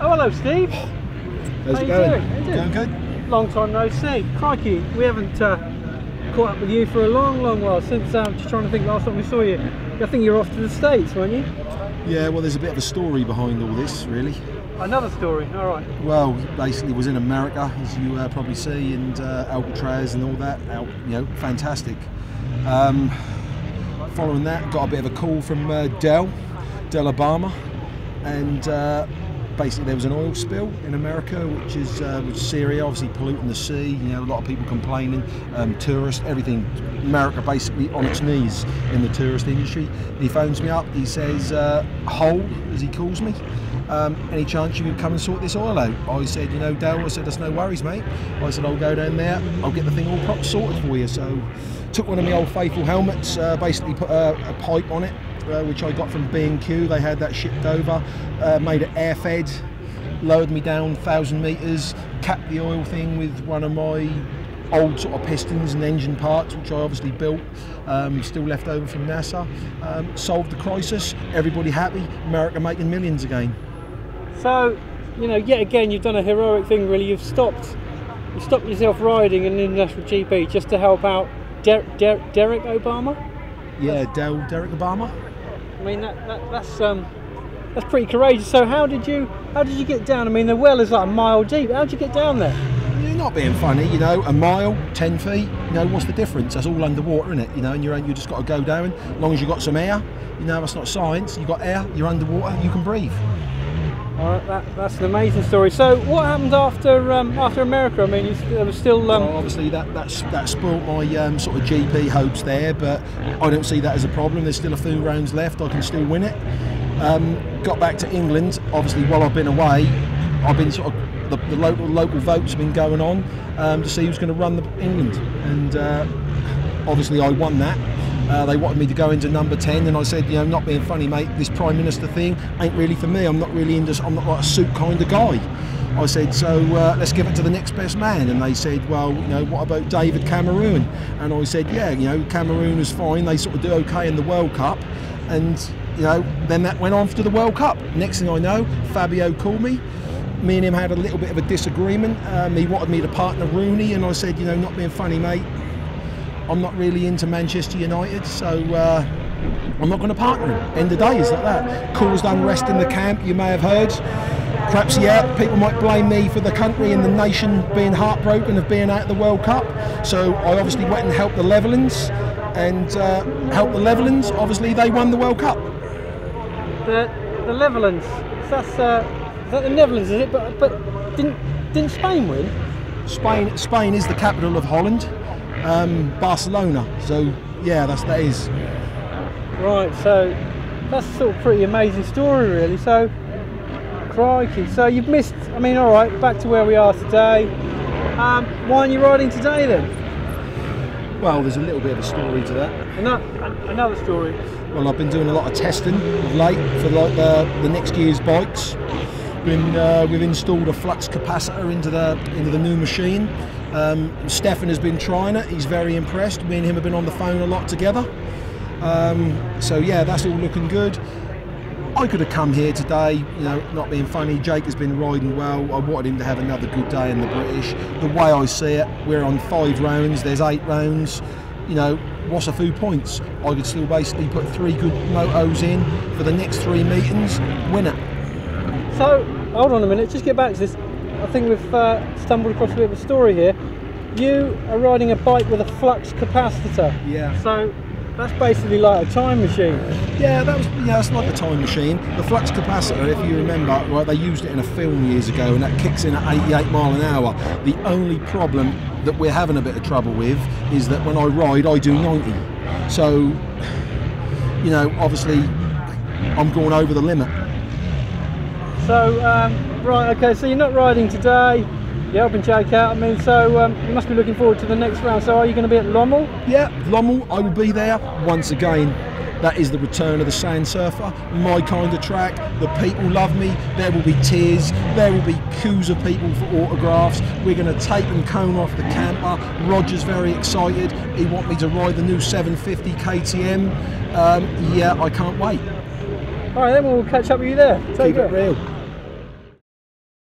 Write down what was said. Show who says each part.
Speaker 1: Oh, hello, Steve.
Speaker 2: How's it going? Going good?
Speaker 1: Long time no see. Crikey, we haven't caught up with you for a long while since. Just trying to think, last time we saw you, I think you were off to the States, weren't you?
Speaker 2: Yeah, well, there's a bit of a story behind all this, really.
Speaker 1: Another story, all right.
Speaker 2: Well, basically was in America, as you probably see, and Alcatraz and all that. Fantastic. Following that, got a bit of a call from Del Obama, and basically there was an oil spill in America, which is with Syria, obviously polluting the sea. You know, a lot of people complaining, tourists, everything. America basically on its knees in the tourist industry. He phones me up. He says, "Hole," as he calls me. Any chance you could come and sort this oil out? I said, you know, Dale, I said, that's no worries, mate. I said, I'll go down there, I'll get the thing all sorted for you. So took one of my old faithful helmets, basically put a pipe on it, which I got from B&Q. They had that shipped over, made it air fed, lowered me down 1,000 metres, capped the oil thing with one of my old sort of pistons and engine parts, which I obviously built, still left over from NASA. Solved the crisis, everybody happy, America making millions again.
Speaker 1: So, you know, yet again you've done a heroic thing really. You stopped yourself riding an international GP just to help out Derek Obama?
Speaker 2: Yeah, Derek Obama.
Speaker 1: I mean that's pretty courageous. So how did you get down? I mean, the well is like a mile deep. How did you get down there?
Speaker 2: You're not being funny, you know, a mile, 10 feet, you know, what's the difference? That's all underwater, isn't it? You know, and you just got to go down. As long as you've got some air, you know, that's not science. You've got air, you're underwater, you can breathe.
Speaker 1: All right, that's an amazing story. So what happened after America? I mean, there was still...
Speaker 2: Well, obviously that spoilt my sort of GP hopes there, but I don't see that as a problem. There's still a few rounds left, I can still win it. Got back to England. Obviously, while I've been away, I've been sort of the local votes have been going on to see who's going to run England, and obviously I won that. They wanted me to go into number 10, and I said, you know, not being funny, mate, this Prime Minister thing ain't really for me. I'm not like a suit kind of guy. I said, so let's give it to the next best man. And they said, well, you know, what about David Cameron? And I said, yeah, you know, Cameroon is fine. They sort of do okay in the World Cup. And, you know, then that went on to the World Cup. Next thing I know, Fabio called me. Me and him had a little bit of a disagreement. He wanted me to partner Rooney, and I said, you know, not being funny, mate, I'm not really into Manchester United, so I'm not going to partner him. End of day is like that. Caused unrest in the camp, you may have heard. Perhaps, yeah, people might blame me for the country and the nation being heartbroken of being out of the World Cup. So I obviously went and helped the Netherlands, and obviously they won the World Cup.
Speaker 3: The Netherlands, that's is that the Netherlands, is it? But didn't Spain win?
Speaker 2: Spain is the capital of Holland. Barcelona, so yeah, that is
Speaker 3: right. So that's sort of pretty amazing story, really. So crikey, so you've missed, I mean, all right, back to where we are today. Why aren't you riding today then?
Speaker 2: Well, there's a little bit of a story to that.
Speaker 3: Another story.
Speaker 2: Well, I've been doing a lot of testing of late for like the next year's bikes. We've installed a flux capacitor into the new machine. Stefan has been trying it. He's very impressed. Me and him have been on the phone a lot together. So yeah, that's all looking good. I could have come here today, you know, not being funny. Jake has been riding well. I wanted him to have another good day in the British. The way I see it, we're on 5 rounds. There's 8 rounds. You know, what's a few points? I could still basically put 3 good motos in for the next 3 meetings, win it.
Speaker 3: So, hold on a minute, just get back to this. I think we've stumbled across a bit of a story here. You are riding a bike with a flux capacitor.
Speaker 2: Yeah.
Speaker 3: So, that's basically like a time machine.
Speaker 2: Yeah, it's like a time machine. The flux capacitor, if you remember, right, they used it in a film years ago, and that kicks in at 88 mile an hour. The only problem that we're having a bit of trouble with is that when I ride, I do 90. So, you know, obviously, I'm going over the limit.
Speaker 3: So, right, okay, so you're not riding today, you're helping Jake out, I mean, so you must be looking forward to the next round. So are you going to be at Lommel?
Speaker 2: Yeah, Lommel, I will be there. Once again, that is the return of the sand surfer, my kind of track. The people love me, there will be tears, there will be queues of people for autographs. We're going to take and cone off the camper. Roger's very excited, he wants me to ride the new 750 KTM. Yeah, I can't wait.
Speaker 3: Alright then, we'll catch up with you there.
Speaker 2: Keep it real.